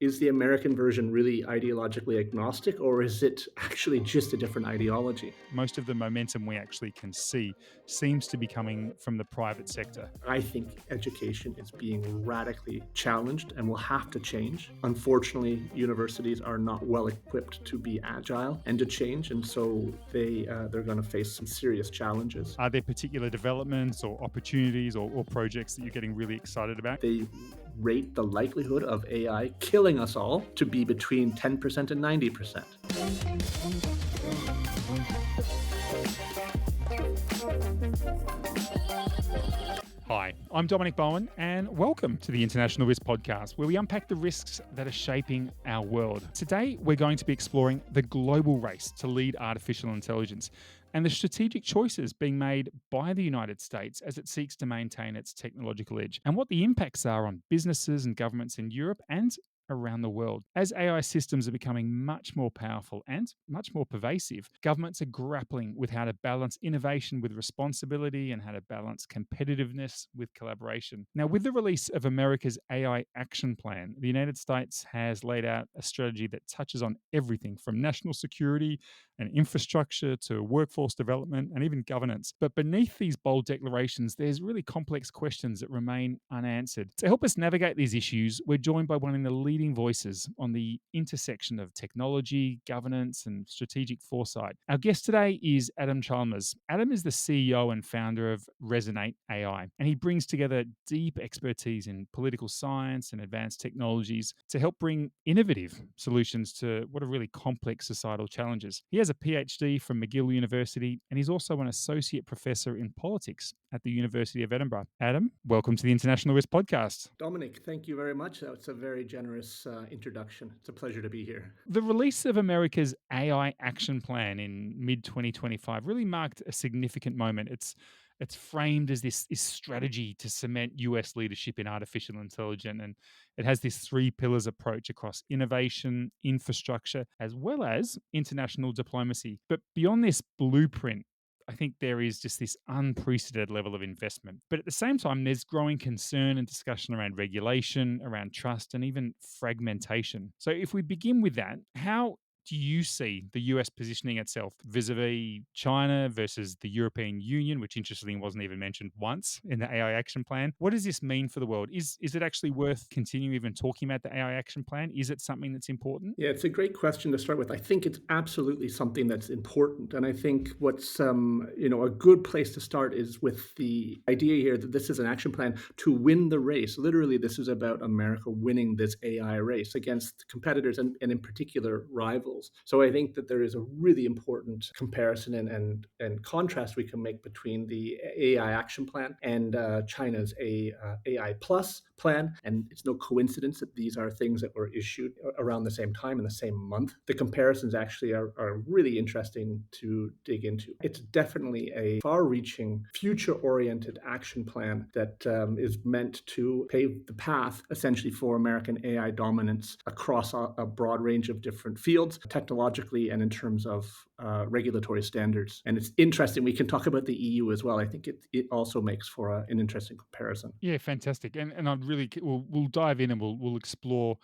is the American version really ideologically agnostic, or is it actually just a different ideology? Most of the momentum we actually can see seems to be coming from the private sector. I think education is being radically challenged and will have to change. Unfortunately, universities are not well equipped to be agile and to change, and so they're going to face some serious challenges. Are there particular developments or opportunities or projects that you're getting really excited about? They rate the likelihood of AI killing us all to be between 10% and 90%. Hi, I'm Dominic Bowen, and welcome to the International Risk Podcast, where we unpack the risks that are shaping our world. Today, we're going to be exploring the global race to lead artificial intelligence and the strategic choices being made by the United States as it seeks to maintain its technological edge, and what the impacts are on businesses and governments in Europe and around the world. As AI systems are becoming much more powerful and much more pervasive, governments are grappling with how to balance innovation with responsibility and how to balance competitiveness with collaboration. Now, with the release of America's AI Action Plan, the United States has laid out a strategy that touches on everything from national security and infrastructure to workforce development and even governance. But beneath these bold declarations, there's really complex questions that remain unanswered. To help us navigate these issues, we're joined by one of the leading voices on the intersection of technology, governance, and strategic foresight. Our guest today is Adam Chalmers. Adam is the CEO and founder of Resonate AI, and he brings together deep expertise in political science and advanced technologies to help bring innovative solutions to what are really complex societal challenges. He has a PhD from McGill University, and he's also an associate professor in politics at the University of Edinburgh. Adam, welcome to the International Risk Podcast. Dominic, thank you very much. That's a very generous introduction. It's a pleasure to be here. The release of America's AI Action Plan in mid 2025 really marked a significant moment. It's framed as this strategy to cement US leadership in artificial intelligence. And it has this three pillars approach across innovation, infrastructure, as well as international diplomacy. But beyond this blueprint, I think there is just this unprecedented level of investment. But at the same time, there's growing concern and discussion around regulation, around trust, and even fragmentation. So if we begin with that, how do you see the US positioning itself vis-a-vis China versus the European Union, which interestingly wasn't even mentioned once in the AI Action Plan? What does this mean for the world? Is it actually worth continuing even talking about the AI Action Plan? Is it something that's important? Yeah, it's a great question to start with. I think it's absolutely something that's important, and I think what's a good place to start is with the idea here that this is an action plan to win the race. Literally, this is about America winning this AI race against competitors and in particular rivals. So I think that there is a really important comparison and contrast we can make between the AI action plan and China's AI plus plan. And it's no coincidence that these are things that were issued around the same time in the same month. The comparisons actually are really interesting to dig into. It's definitely a far-reaching, future-oriented action plan that is meant to pave the path essentially for American AI dominance across a broad range of different fields, technologically and in terms of regulatory standards. And it's interesting. We can talk about the EU as well. I think it also makes for an interesting comparison. Yeah, fantastic. And I'd really we'll dive in and we'll explore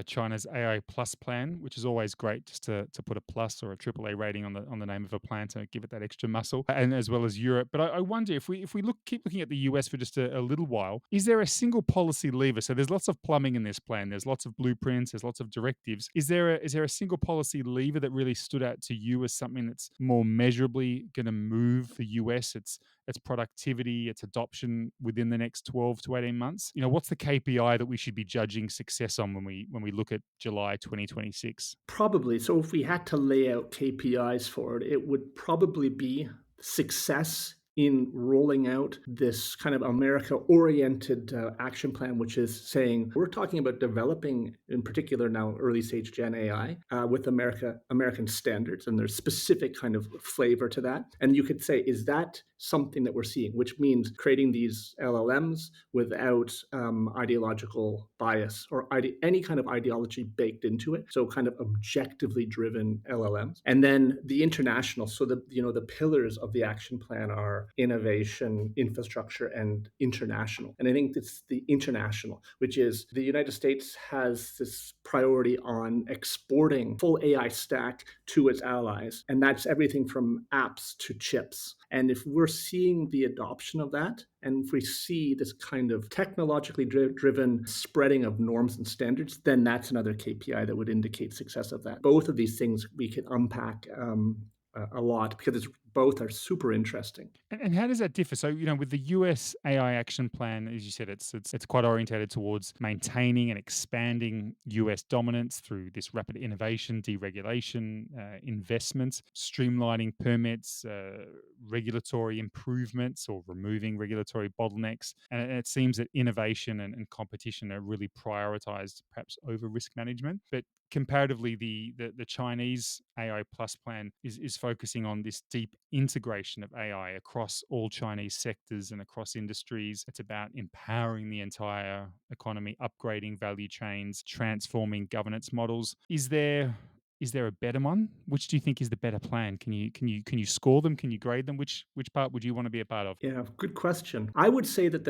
China's AI Plus plan, which is always great just to put a plus or a AAA rating on the name of a plan to give it that extra muscle, and as well as Europe. But I wonder if we keep looking at the US for just a little while, is there a single policy lever? So there's lots of plumbing in this plan. There's lots of blueprints. There's lots of directives. Is there a single policy lever that really stood out to you as something that's more measurably going to move the US? Its productivity, its adoption within the next 12 to 18 months? What's the KPI that we should be judging success on when we look at July 2026? Probably. So if we had to lay out KPIs for it, it would probably be success in rolling out this kind of America-oriented action plan, which is saying we're talking about developing, in particular now, early-stage Gen AI with American standards, and there's specific kind of flavor to that. And you could say, is that something that we're seeing, which means creating these LLMs without ideological bias or any kind of ideology baked into it. So kind of objectively driven LLMs. And then the international, so the pillars of the action plan are innovation, infrastructure, and international. And I think it's the international, which is the United States has this priority on exporting full AI stack to its allies. And that's everything from apps to chips. And if we're seeing the adoption of that, and if we see this kind of technologically driven spreading of norms and standards, then that's another KPI that would indicate success of that. Both of these things we can unpack a lot because both are super interesting. And how does that differ? So, with the US AI action plan, as you said, it's quite orientated towards maintaining and expanding US dominance through this rapid innovation, deregulation, investments, streamlining permits, regulatory improvements, or removing regulatory bottlenecks. And it seems that innovation and competition are really prioritized, perhaps over risk management. But comparatively, the Chinese AI Plus plan is focusing on this deep integration of AI across all Chinese sectors and across industries. It's about empowering the entire economy, upgrading value chains, transforming governance models. Is there a better one? Which do you think is the better plan? Can you score them? Can you grade them? Which part would you want to be a part of? Yeah, good question. I would say that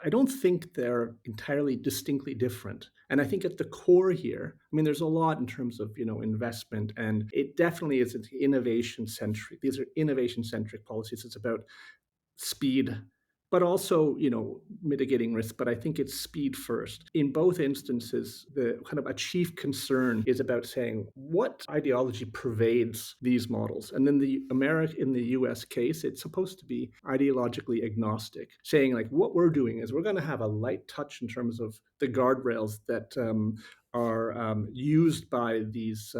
I don't think they're entirely distinctly different. And I think at the core here, I mean, there's a lot in terms of, investment, and it definitely is innovation centric. These are innovation centric policies. It's about speed, but also, mitigating risk. But I think it's speed first. In both instances, the kind of a chief concern is about saying what ideology pervades these models. And then in the US case, it's supposed to be ideologically agnostic, saying like what we're doing is we're going to have a light touch in terms of the guardrails that are used by these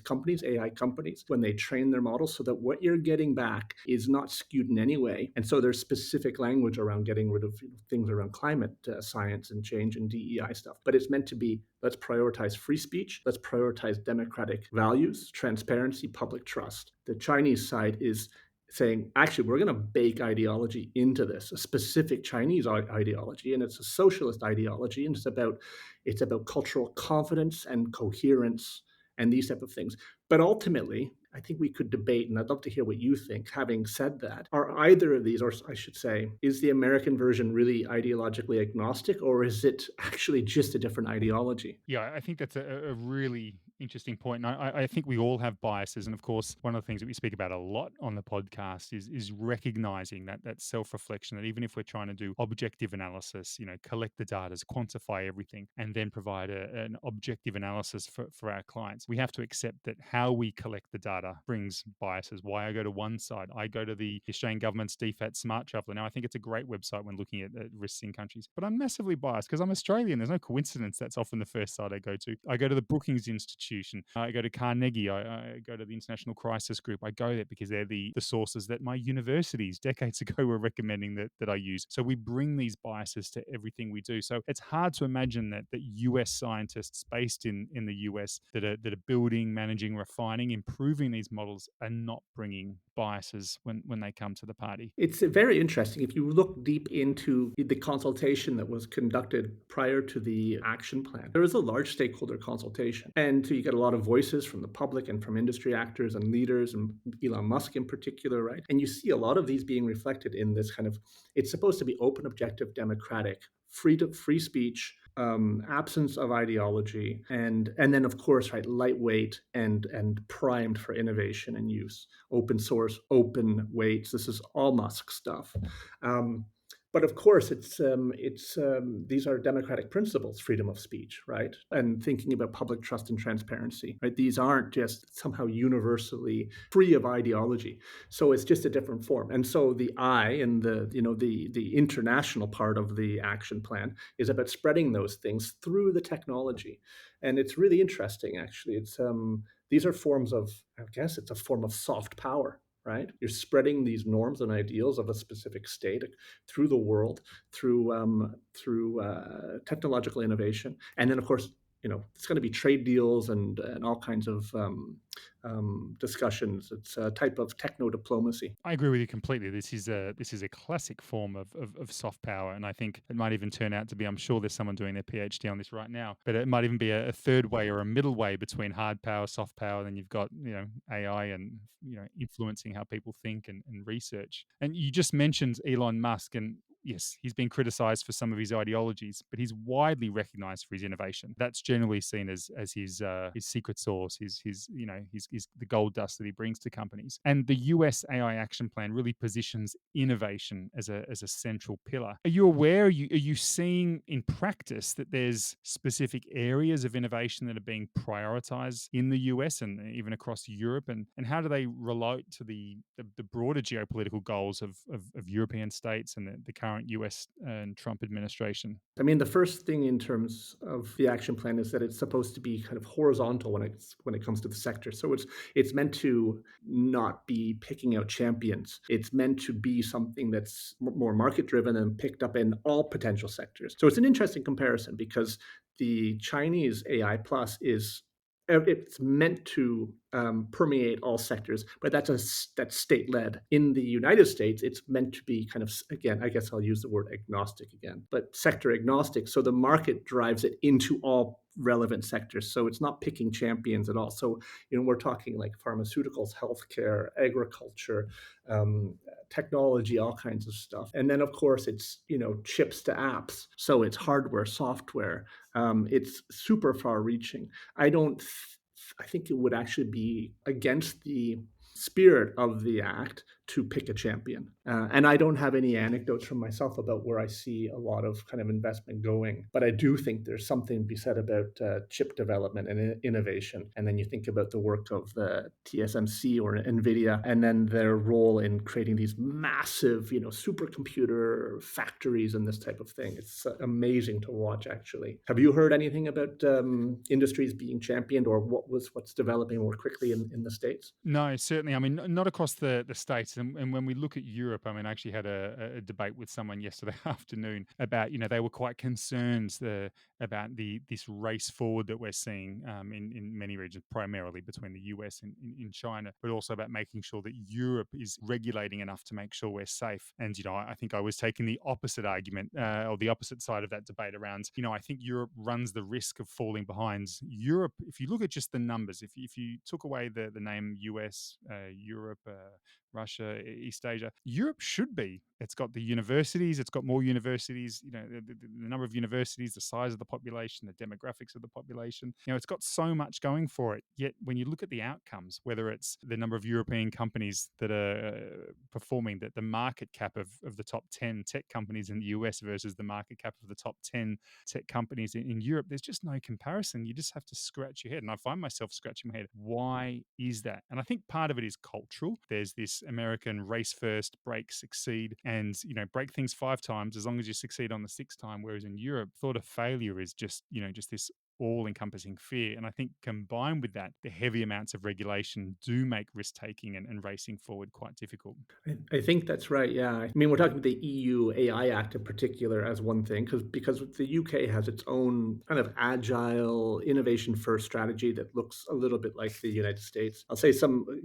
companies, AI companies, when they train their models, so that what you're getting back is not skewed in any way. And so there's specific language around getting rid of things around climate science and change and DEI stuff. But it's meant to be, let's prioritize free speech, let's prioritize democratic values, transparency, public trust. The Chinese side is saying, actually, we're going to bake ideology into this, a specific Chinese ideology, and it's a socialist ideology, and it's about cultural confidence and coherence and these type of things. But ultimately, I think we could debate, and I'd love to hear what you think. Having said that, are either of these, or I should say, is the American version really ideologically agnostic, or is it actually just a different ideology? Yeah, I think that's a really interesting point. And I think we all have biases. And of course, one of the things that we speak about a lot on the podcast is recognizing that self-reflection, that even if we're trying to do objective analysis, collect the data, quantify everything, and then provide an objective analysis for our clients, we have to accept that how we collect the data brings biases. Why I go to one side, I go to the Australian government's DFAT Smart Traveller. Now, I think it's a great website when looking at risks in countries, but I'm massively biased because I'm Australian. There's no coincidence that's often the first site I go to. I go to the Brookings Institution. I go to Carnegie. I go to the International Crisis Group. I go there because they're the sources that my universities decades ago were recommending that I use. So we bring these biases to everything we do. So it's hard to imagine that US scientists based in the US that are building, managing, refining, improving these models are not bringing biases when they come to the party. It's very interesting. If you look deep into the consultation that was conducted prior to the action plan, there was a large stakeholder consultation. And so you get a lot of voices from the public and from industry actors and leaders, and Elon Musk in particular, right? And you see a lot of these being reflected in this kind of, it's supposed to be open, objective, democratic, free speech, absence of ideology, and then of course, right, lightweight and primed for innovation and use, open source, open weights. This is all Musk stuff. But of course, these are democratic principles, freedom of speech, right? And thinking about public trust and transparency, right? These aren't just somehow universally free of ideology. So it's just a different form. And so the I in the international part of the action plan is about spreading those things through the technology. And it's really interesting, actually. These are forms of, I guess it's a form of soft power, right? You're spreading these norms and ideals of a specific state through the world, through technological innovation, and then of course it's going to be trade deals and all kinds of discussions. It's a type of techno diplomacy. I agree with you completely. This is a classic form of soft power, and I think it might even turn out to be. I'm sure there's someone doing their PhD on this right now, but it might even be a third way or a middle way between hard power, soft power. Then you've got AI and influencing how people think and research. And you just mentioned Elon Musk, and yes, he's been criticized for some of his ideologies, but he's widely recognized for his innovation. That's generally seen as his secret sauce, his the gold dust that he brings to companies. And the US AI action plan really positions innovation as a central pillar. Are you aware? Are you seeing in practice that there's specific areas of innovation that are being prioritized in the US and even across Europe? And how do they relate to the broader geopolitical goals of European states and the current US and Trump administration? I mean, the first thing in terms of the action plan is that it's supposed to be kind of horizontal when it comes to the sector. So it's meant to not be picking out champions. It's meant to be something that's more market driven and picked up in all potential sectors. So it's an interesting comparison because the Chinese AI Plus is it's meant to permeate all sectors, but that's state led. In the United States, it's meant to be kind of, again, I guess I'll use the word agnostic again, but sector agnostic. So the market drives it into all relevant sectors. So it's not picking champions at all. So we're talking like pharmaceuticals, healthcare, agriculture, technology, all kinds of stuff. And then of course it's chips to apps. So it's hardware, software. It's super far reaching. I think it would actually be against the spirit of the act to pick a champion. And I don't have any anecdotes from myself about where I see a lot of kind of investment going. But I do think there's something to be said about chip development and innovation. And then you think about the work of the TSMC or NVIDIA, and then their role in creating these massive, supercomputer factories and this type of thing. It's amazing to watch, actually. Have you heard anything about industries being championed or what's developing more quickly in the States? No, certainly. I mean, not across the states. And when we look at Europe, I mean, I actually had a debate with someone yesterday afternoon about, they were quite concerned about this race forward that we're seeing in many regions, primarily between the US and in China, but also about making sure that Europe is regulating enough to make sure we're safe. And, I think I was taking the opposite argument or the opposite side of that debate around, I think Europe runs the risk of falling behind. Europe, if you look at just the numbers, if you took away the name US, Europe, Russia, East Asia, Europe should be. It's got the universities. It's got more universities. The number of universities, the size of the population, the demographics of the population. It's got so much going for it. Yet when you look at the outcomes, whether it's the number of European companies that are performing, that the market cap of the top 10 tech companies in the US versus the market cap of the top 10 tech companies in Europe, there's just no comparison. You just have to scratch your head. And I find myself scratching my head. Why is that? And I think part of it is cultural. There's this American race first, break, succeed, and break things 5 times as long as you succeed on the 6th time. Whereas in Europe, thought of failure is just this all-encompassing fear. And I think combined with that, the heavy amounts of regulation do make risk-taking and racing forward quite difficult. I think that's right. Yeah. I mean, we're talking about the EU AI Act in particular as one thing, because the UK has its own kind of agile, innovation-first strategy that looks a little bit like the United States. I'll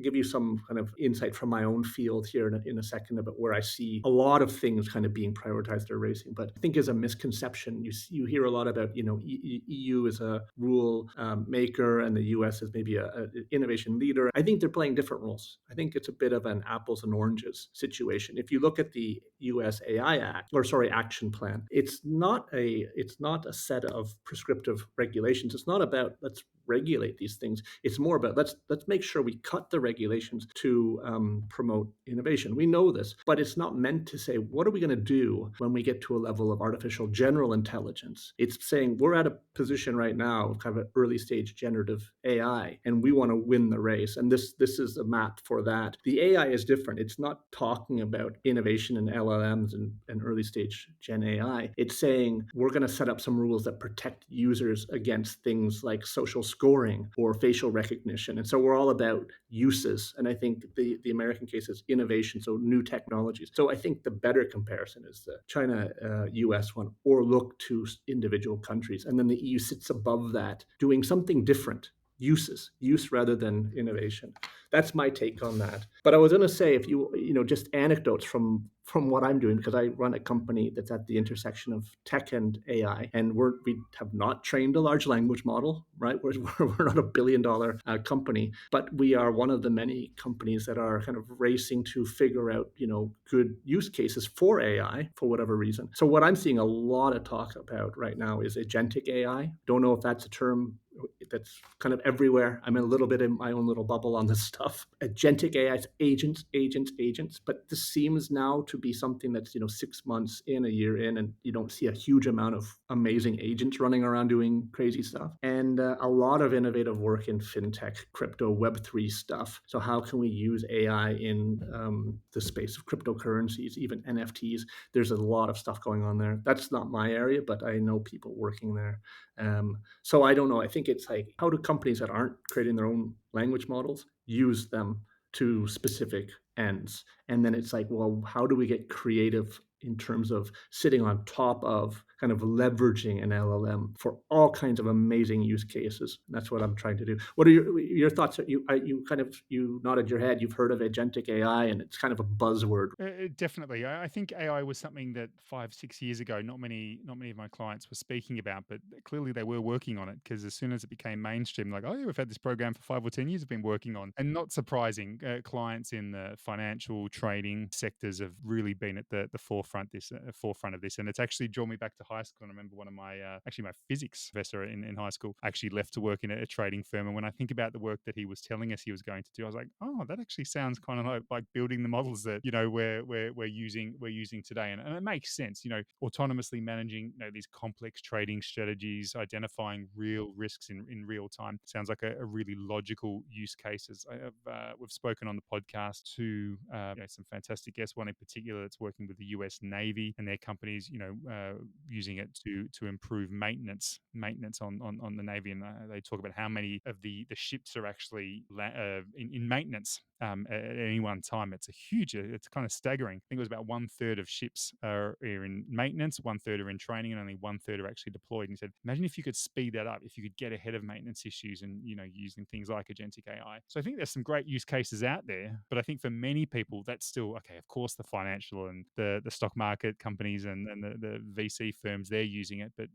give you some kind of insight from my own field here in a second about where I see a lot of things kind of being prioritized or racing. But I think as a misconception, you hear a lot about EU is a rule maker and the US is maybe a innovation leader. I think they're playing different roles. I think it's a bit of an apples and oranges situation. If you look at the US AI Act, or sorry, action plan, it's not a set of prescriptive regulations. It's not about let's regulate these things. It's more about let's make sure we cut the regulations to promote innovation. We know this, but it's not meant to say what are we going to do when we get to a level of artificial general intelligence. It's saying we're at a position right now of kind of an early stage generative AI, and we want to win the race. And this is a map for that. The AI is different. It's not talking about innovation in LLMs and early stage Gen AI. It's saying we're going to set up some rules that protect users against things like social scoring or facial recognition. And so we're all about uses. And I think the American case is innovation, so new technologies. So I think the better comparison is the China US one, or look to individual countries. And then the EU sits above that, doing something different. Use rather than innovation. That's my take on that. But I was going to say, if just anecdotes from what I'm doing, because I run a company that's at the intersection of tech and AI, and we have not trained a large language model, right? We're not $1 billion company, but we are one of the many companies that are kind of racing to figure out, good use cases for AI for whatever reason. So what I'm seeing a lot of talk about right now is agentic AI. Don't know if that's a term that's kind of everywhere. I'm a little bit in my own little bubble on this stuff. Agentic AI, agents, agents, agents. But this seems now to be something that's 6 months in, a year in, and you don't see a huge amount of amazing agents running around doing crazy stuff. And a lot of innovative work in fintech, crypto, Web3 stuff. So how can we use AI in the space of cryptocurrencies, even NFTs? There's a lot of stuff going on there. That's not my area, but I know people working there. So I don't know. I think it's like, how do companies that aren't creating their own language models use them to specific ends? And then it's like, well, how do we get creative in terms of sitting on top of kind of leveraging an LLM for all kinds of amazing use cases? And that's what I'm trying to do. What are your thoughts? You nodded your head. You've heard of agentic AI, and it's kind of a buzzword. Definitely. I think AI was something that 5, 6 years ago, not many of my clients were speaking about, but clearly they were working on it, because as soon as it became mainstream, like, oh yeah, we've had this program for 5 or 10 years, we've been working on. And not surprising, clients in the financial trading sectors have really been at the forefront of this. And it's actually drawn me back to high school. And I remember one of my actually my physics professor in high school actually left to work in a trading firm. And when I think about the work that he was telling us he was going to do, I was like, oh, that actually sounds kind of like building the models that we're using today. And it makes sense, autonomously managing these complex trading strategies, identifying real risks in real time. Sounds like a really logical use cases. We've spoken on the podcast to some fantastic guests. One in particular that's working with the U.S. Navy and their companies, using it to improve maintenance on the Navy. And they talk about how many of the ships are actually in maintenance at any one time. It's kind of staggering. I think it was about 1/3 of ships are in maintenance, 1/3 are in training, and only 1/3 are actually deployed. And he said, imagine if you could speed that up, if you could get ahead of maintenance issues and, using things like agentic AI. So I think there's some great use cases out there, but I think for many people, that's still, okay, of course, the financial and the stock market companies and the VC firms, they're using it. But,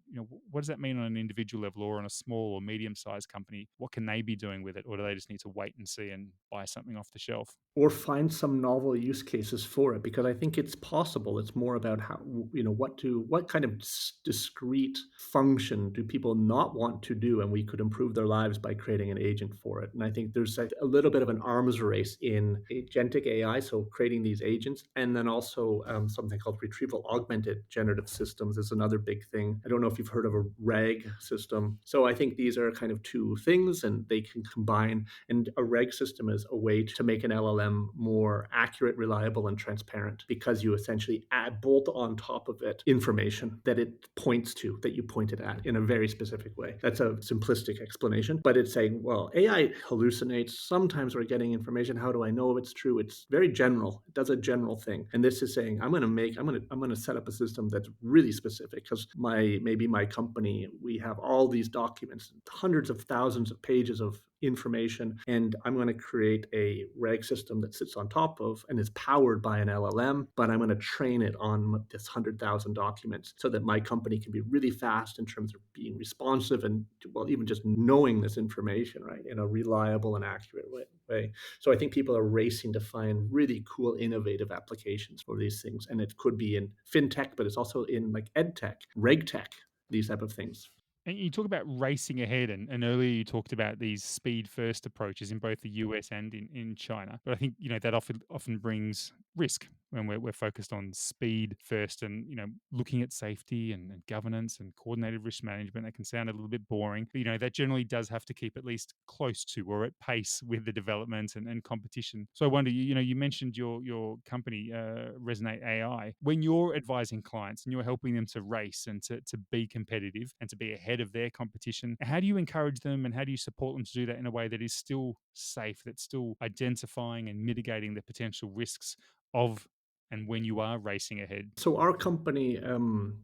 what does that mean on an individual level or on a small or medium-sized company? What can they be doing with it? Or do they just need to wait and see and buy something off the shelf? Or find some novel use cases for it, because I think it's possible. It's more about how, what kind of discrete function do people not want to do, and we could improve their lives by creating an agent for it. And I think there's a little bit of an arms race in agentic AI, so creating these agents, and then also something called retrieval augmented generative systems is another big thing. I don't know if you've heard of a RAG system. So I think these are kind of two things, and they can combine. And a RAG system is a way to make an LLM more accurate, reliable, and transparent, because you essentially bolt on top of it information that it points to, that you pointed at in a very specific way. That's a simplistic explanation, but it's saying, well, AI hallucinates. Sometimes we're getting information. How do I know if it's true? It's very general. It does a general thing. And this is saying, I'm going to set up a system that's really specific, because maybe my company, we have all these documents, hundreds of thousands of pages of information, and I'm going to create a RAG system that sits on top of and is powered by an LLM, but I'm going to train it on this 100,000 documents so that my company can be really fast in terms of being responsive and, well, even just knowing this information, right, in a reliable and accurate way. So I think people are racing to find really cool, innovative applications for these things. And it could be in fintech, but it's also in like ed tech, reg tech, these type of things. And you talk about racing ahead, and earlier you talked about these speed first approaches in both the US and in China. But I think that often brings risk when we're focused on speed first, and looking at safety and governance and coordinated risk management. That can sound a little bit boring, but that generally does have to keep at least close to or at pace with the development and competition. So I wonder, you mentioned your company, Resonate AI. When you're advising clients and you're helping them to race and to be competitive and to be ahead of their competition, how do you encourage them and how do you support them to do that in a way that is still safe, that's still identifying and mitigating the potential risks of and when you are racing ahead? So our company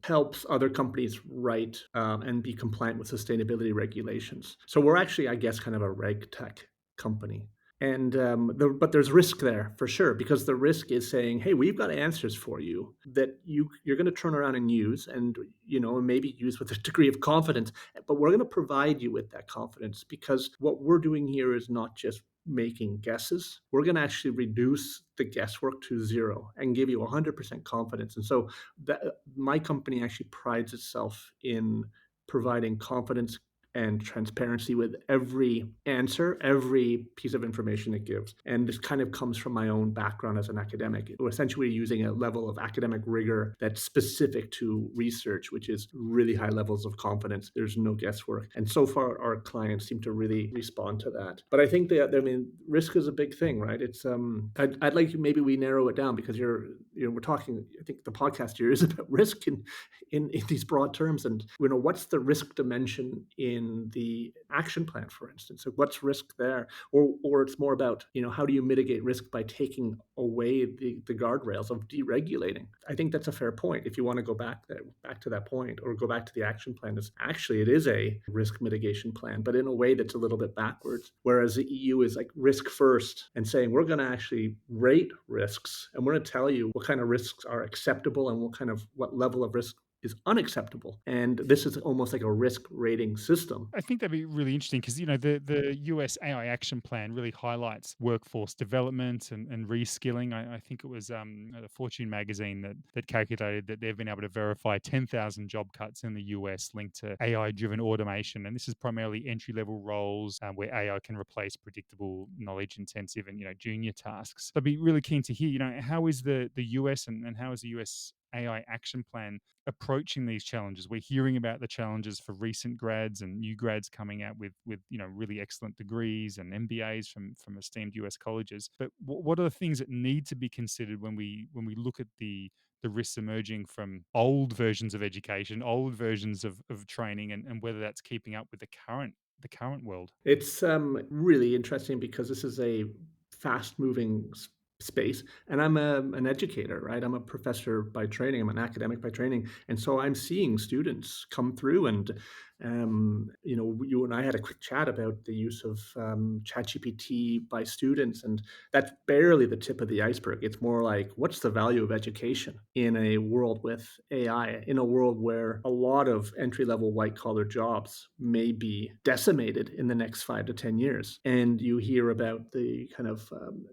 helps other companies write and be compliant with sustainability regulations. So we're actually, I guess, kind of a reg tech company. And but there's risk there for sure, because the risk is saying, "Hey, we've got answers for you that you're going to turn around and use, and maybe use with a degree of confidence. But we're going to provide you with that confidence because what we're doing here is not just making guesses. We're going to actually reduce the guesswork to zero and give you 100% confidence." And so my company actually prides itself in providing confidence and transparency with every answer, every piece of information it gives. And this kind of comes from my own background as an academic. We're essentially using a level of academic rigor that's specific to research, which is really high levels of confidence. There's no guesswork. And so far, our clients seem to really respond to that. But I think that, risk is a big thing, right? It's I'd like maybe we narrow it down, because we're talking, I think the podcast here is about risk in these broad terms. And what's the risk dimension in the action plan, for instance? So what's risk there? Or it's more about, how do you mitigate risk by taking away the guardrails of deregulating? I think that's a fair point. If you want to go back to that point, or go back to the action plan, it is a risk mitigation plan, but in a way that's a little bit backwards. Whereas the EU is like risk first and saying, we're going to actually rate risks, and we're going to tell you what kind of risks are acceptable and what level of risk is unacceptable. And this is almost like a risk rating system. I think that'd be really interesting because the US AI action plan really highlights workforce development and reskilling. I think it was the Fortune magazine that calculated that they've been able to verify 10,000 job cuts in the US linked to AI driven automation, and this is primarily entry level roles where AI can replace predictable, knowledge intensive and junior tasks. So I'd be really keen to hear how is the US and how is the US AI action plan approaching these challenges? We're hearing about the challenges for recent grads and new grads coming out with really excellent degrees and MBAs from esteemed US colleges. But what are the things that need to be considered when we look at the risks emerging from old versions of education, old versions of training, and whether that's keeping up with the current world? It's really interesting because this is a fast moving space, and I'm an educator, right? I'm a professor by training, I'm an academic by training. And so I'm seeing students come through, and you and I had a quick chat about the use of ChatGPT by students, and that's barely the tip of the iceberg. It's more like, what's the value of education in a world with AI, in a world where a lot of entry level white collar jobs may be decimated in the next 5 to 10 years? And you hear about the kind of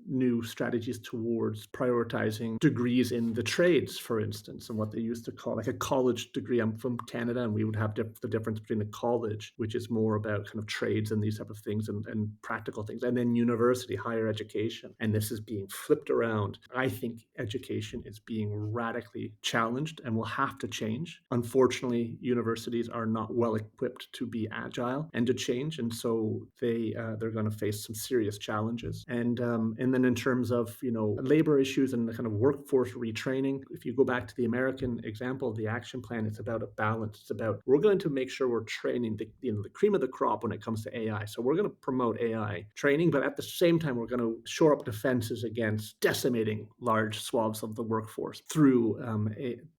new strategies towards prioritizing degrees in the trades, for instance, and what they used to call like a college degree. I'm from Canada, and we would have the difference between the college, which is more about kind of trades and these type of things, and practical things, and then university, higher education. And this is being flipped around. I think education is being radically challenged and will have to change. Unfortunately, universities are not well equipped to be agile and to change, and so they're going to face some serious challenges. And then in terms of labor issues and the kind of workforce retraining, if you go back to the American example of the action plan, it's about a balance. It's about, we're going to make sure we're training the cream of the crop when it comes to AI. So we're going to promote AI training, but at the same time, we're going to shore up defenses against decimating large swaths of the workforce through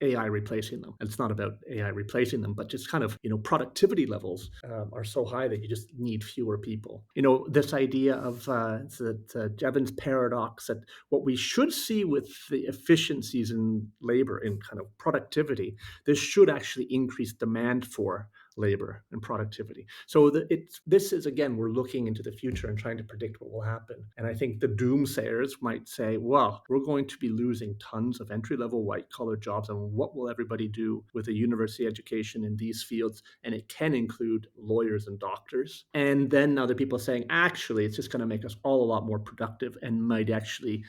AI replacing them. And it's not about AI replacing them, but just kind of productivity levels are so high that you just need fewer people. This idea of the Jevons paradox, that what we should see with the efficiencies in labor, in kind of productivity, this should actually increase demand for labor and productivity. So this is, again, we're looking into the future and trying to predict what will happen. And I think the doomsayers might say, well, we're going to be losing tons of entry-level white-collar jobs, and what will everybody do with a university education in these fields? And it can include lawyers and doctors. And then other people saying, actually, it's just going to make us all a lot more productive and might actually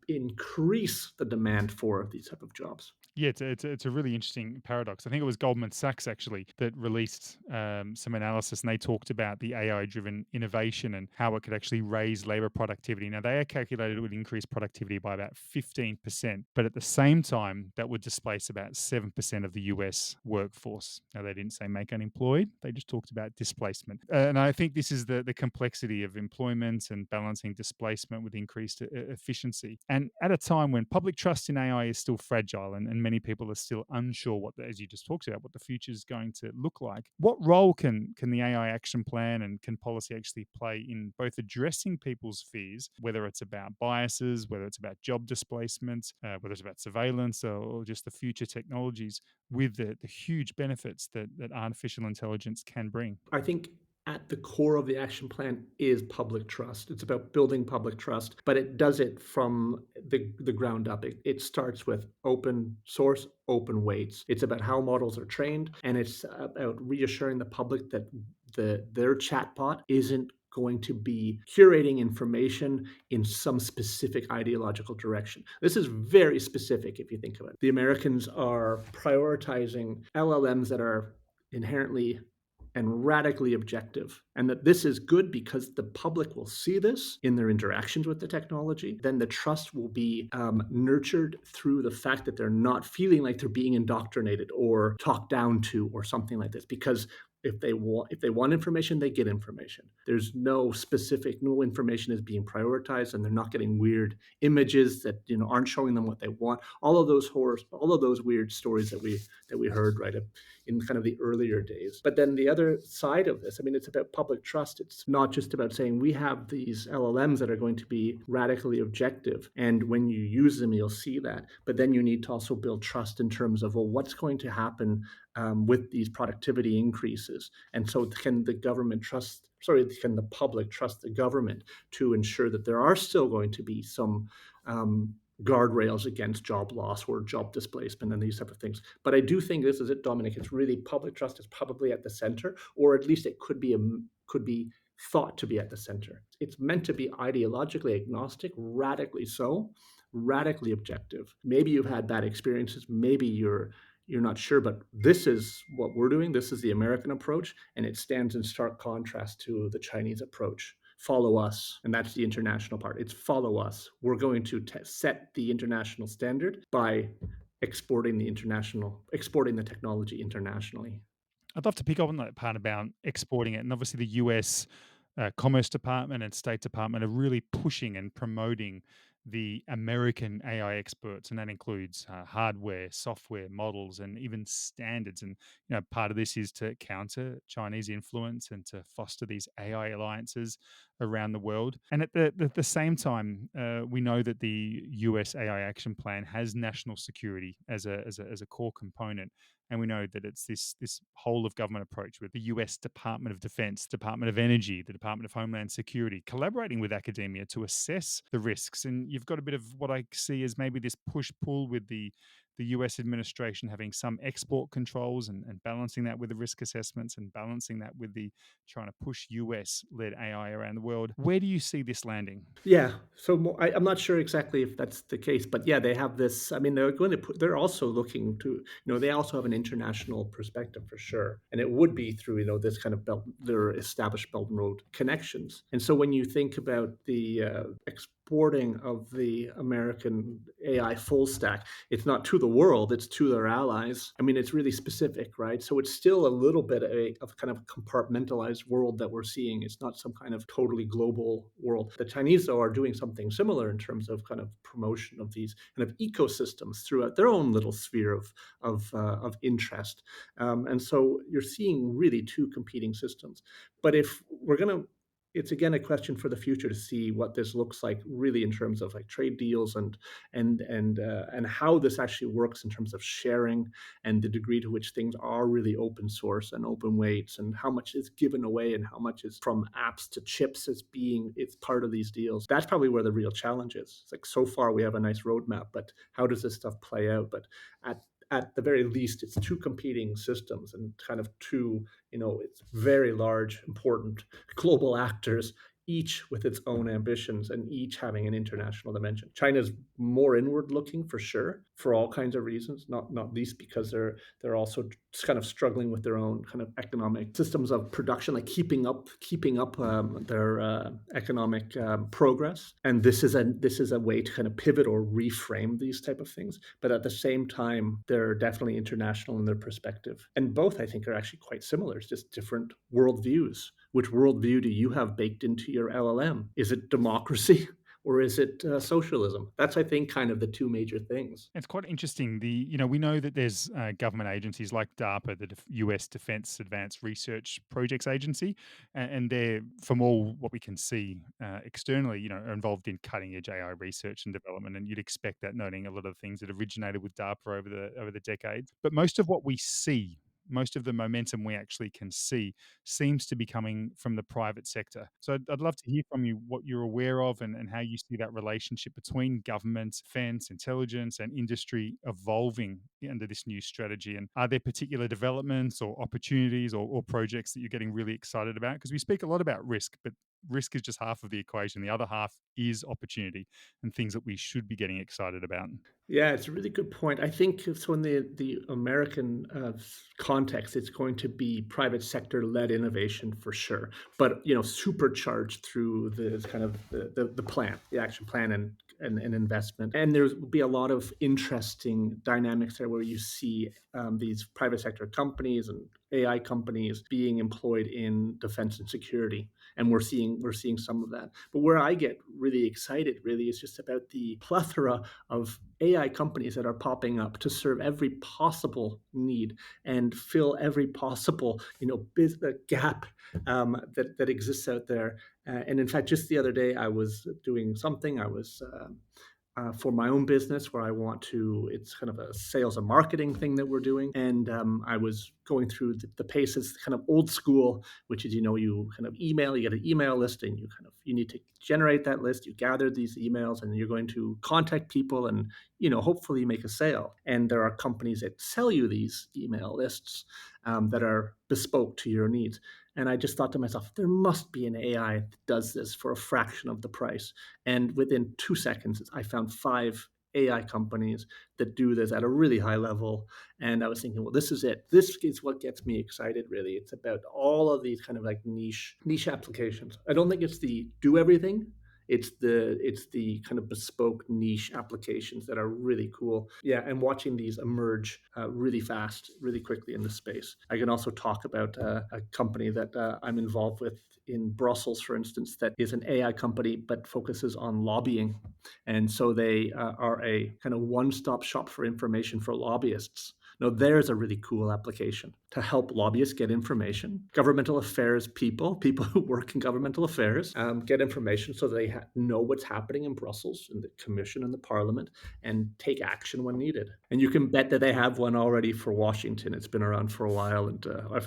increase the demand for these type of jobs. Yeah, it's a really interesting paradox. I think it was Goldman Sachs actually that released some analysis, and they talked about the AI-driven innovation and how it could actually raise labor productivity. Now, they calculated it would increase productivity by about 15%, but at the same time, that would displace about 7% of the US workforce. Now, they didn't say make unemployed; they just talked about displacement. And I think this is the complexity of employment and balancing displacement with increased efficiency. And at a time when public trust in AI is still fragile and many people are still unsure what, as you just talked about, what the future is going to look like, what role can the AI action plan and can policy actually play in both addressing people's fears, whether it's about biases, whether it's about job displacement, whether it's about surveillance or just the future technologies with the huge benefits that artificial intelligence can bring? I think at the core of the action plan is public trust. It's about building public trust, but it does it from the ground up. It starts with open source, open weights. It's about how models are trained, and it's about reassuring the public that their chatbot isn't going to be curating information in some specific ideological direction. This is very specific if you think about it. The Americans are prioritizing LLMs that are inherently and radically objective. And that this is good because the public will see this in their interactions with the technology. Then the trust will be nurtured through the fact that they're not feeling like they're being indoctrinated or talked down to or something like this. Because if they want information, they get information. There's no information is being prioritized, and they're not getting weird images that aren't showing them what they want. All of those weird stories that we heard right in kind of the earlier days. But then the other side of this, I mean, it's about public trust. It's not just about saying we have these LLMs that are going to be radically objective, and when you use them, you'll see that. But then you need to also build trust in terms of, well, what's going to happen with these productivity increases? And so can the public trust the government to ensure that there are still going to be some guardrails against job loss or job displacement and these type of things. But I do think this is it, Dominic. It's really public trust is probably at the center, or at least it could be thought to be at the center. It's meant to be ideologically agnostic, radically so, radically objective. Maybe you've had bad experiences. Maybe you're not sure, but this is what we're doing. This is the American approach, and it stands in stark contrast to the Chinese approach. Follow us, and that's the international part. It's follow us. We're going to set the international standard by exporting the technology internationally. I'd love to pick up on that part about exporting it. And obviously, the US Commerce Department and State Department are really pushing and promoting the American AI experts, and that includes hardware, software, models, and even standards. And part of this is to counter Chinese influence and to foster these AI alliances around the world. And at the same time, we know that the US AI Action Plan has national security as a core component. And we know that it's this whole of government approach with the US Department of Defense, Department of Energy, the Department of Homeland Security, collaborating with academia to assess the risks. And you've got a bit of what I see as maybe this push pull with the US administration having some export controls and balancing that with the risk assessments and balancing that with the trying to push US led AI around the world. Where do you see this landing? Yeah. So I'm not sure exactly if that's the case, but yeah, they have this. I mean, they're also looking to, they also have an international perspective for sure. And it would be through, this kind of their established Belt and Road connections. And so when you think about the exporting of the American AI full stack, it's not to the world, it's to their allies. I mean, it's really specific, right? So it's still a little bit of kind of compartmentalized world that we're seeing. It's not some kind of totally global world. The Chinese, though, are doing something similar in terms of kind of promotion of these kind of ecosystems throughout their own little sphere of interest. And so you're seeing really two competing systems. But if we're going to it's again a question for the future to see what this looks like really in terms of like trade deals and how this actually works in terms of sharing and the degree to which things are really open source and open weights and how much is given away and how much is from apps to chips it's part of these deals. That's probably where the real challenge is. It's like so far we have a nice roadmap, but how does this stuff play out? But at the very least, it's two competing systems and kind of two, it's very large, important global actors each with its own ambitions and each having an international dimension. China's more inward looking for sure, for all kinds of reasons, not least because they're also kind of struggling with their own kind of economic systems of production, like keeping up their economic progress. And this is a way to kind of pivot or reframe these type of things. But at the same time, they're definitely international in their perspective, and both I think are actually quite similar. It's just different worldviews. Which worldview do you have baked into your LLM? Is it democracy or is it socialism? That's, I think, kind of the two major things. It's quite interesting. We know that there's government agencies like DARPA, the U.S. Defense Advanced Research Projects Agency, and they're, from all what we can see externally, are involved in cutting edge AI research and development. And you'd expect that, noting a lot of things that originated with DARPA over the decades. But most of what we see, most of the momentum we actually can see, seems to be coming from the private sector. So I'd love to hear from you what you're aware of, and how you see that relationship between government, defense, intelligence, and industry evolving under this new strategy. And are there particular developments or opportunities or projects that you're getting really excited about? Because we speak a lot about risk, but risk is just half of the equation. The other half is opportunity and things that we should be getting excited about. Yeah, it's a really good point. I think so in the American context, it's going to be private sector led innovation for sure, but supercharged through the kind of the plan, the action plan, and investment. And there will be a lot of interesting dynamics there where you see these private sector companies and AI companies being employed in defense and security, and we're seeing some of that. But where I get really excited really is just about the plethora of AI companies that are popping up to serve every possible need and fill every possible gap that exists out there. And in fact, just the other day, I was doing something. I was for my own business where I want to, it's kind of a sales and marketing thing that we're doing. And I was going through the paces, kind of old school, which is, you kind of email, you get an email list and you need to generate that list. You gather these emails and you're going to contact people and, hopefully make a sale. And there are companies that sell you these email lists that are bespoke to your needs. And I just thought to myself, there must be an AI that does this for a fraction of the price. And within 2 seconds, I found 5 AI companies that do this at a really high level. And I was thinking, well, this is it. This is what gets me excited, really. It's about all of these kind of like niche applications. I don't think it's the do everything. It's the kind of bespoke niche applications that are really cool. Yeah, and watching these emerge really fast, really quickly in the space. I can also talk about a company that I'm involved with in Brussels, for instance, that is an AI company but focuses on lobbying. And so they are a kind of one-stop shop for information for lobbyists. Now, there's a really cool application to help lobbyists get information. Governmental affairs people who work in governmental affairs, get information so they know what's happening in Brussels, in the Commission and the Parliament, and take action when needed. And you can bet that they have one already for Washington. It's been around for a while, and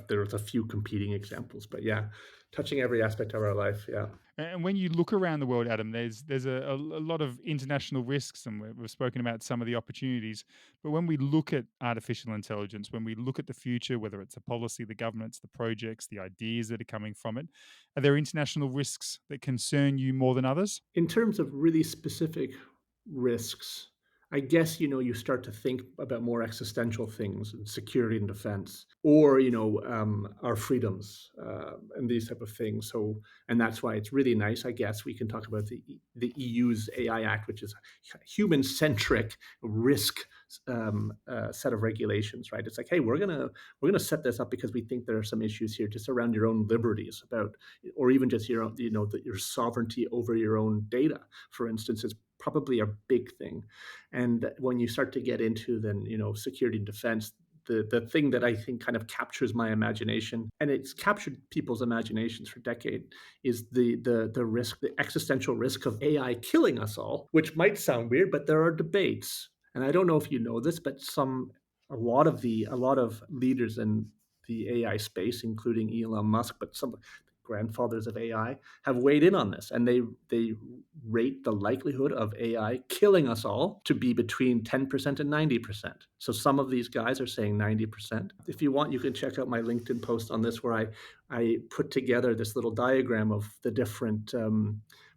there's a few competing examples. But yeah, touching every aspect of our life. Yeah. And when you look around the world, Adam, there's a lot of international risks, and we've spoken about some of the opportunities. But when we look at artificial intelligence, when we look at the future, whether it's the policy, the governance, the projects, the ideas that are coming from it, are there international risks that concern you more than others? In terms of really specific risks, I guess, you start to think about more existential things and security and defense, or, our freedoms and these type of things. So, and that's why it's really nice, I guess, we can talk about the EU's AI Act, which is a human-centric risk set of regulations, right? It's like, hey, we're gonna set this up because we think there are some issues here just around your own liberties, about, or even just your own, your sovereignty over your own data, for instance, is probably a big thing. And when you start to get into then, security and defense, the thing that I think kind of captures my imagination, and it's captured people's imaginations for decades, is the risk, the existential risk of AI killing us all, which might sound weird, but there are debates. And I don't know if you know this, but a lot of leaders in the AI space, including Elon Musk, but some grandfathers of AI, have weighed in on this, and they rate the likelihood of AI killing us all to be between 10% and 90%. So some of these guys are saying 90%. If you want, you can check out my LinkedIn post on this, where I put together this little diagram of the different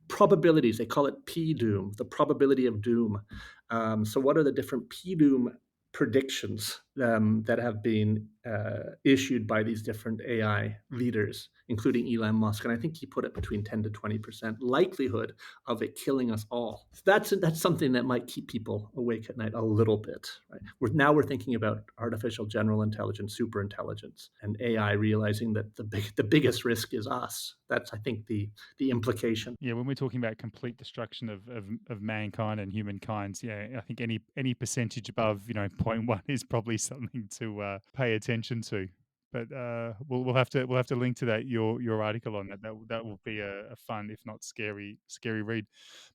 probabilities. They call it P-doom, the probability of doom. So what are the different P-doom predictions that have been issued by these different AI leaders, including Elon Musk? And I think he put it between 10 to 20% likelihood of it killing us all. That's something that might keep people awake at night a little bit. Right? We're thinking about artificial general intelligence, super intelligence, and AI realizing that the biggest risk is us. That's, I think, the implication. Yeah, when we're talking about complete destruction of mankind and humankind, yeah, I think any percentage above 0.1 is probably something to pay attention to. But we'll have to link to that your article on that. That will be a fun, if not scary read.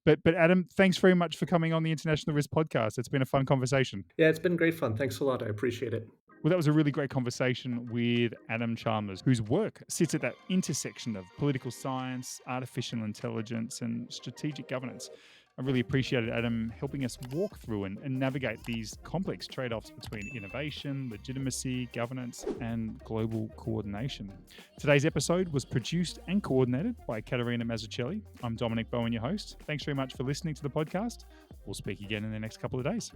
But Adam, thanks very much for coming on the International Risk Podcast. It's been a fun conversation. Yeah, it's been great fun. Thanks a lot. I appreciate it. Well, that was a really great conversation with Adam Chalmers, whose work sits at that intersection of political science, artificial intelligence, and strategic governance. I really appreciated Adam helping us walk through and navigate these complex trade-offs between innovation, legitimacy, governance, and global coordination. Today's episode was produced and coordinated by Caterina Mazzucchelli. I'm Dominic Bowen, your host. Thanks very much for listening to the podcast. We'll speak again in the next couple of days.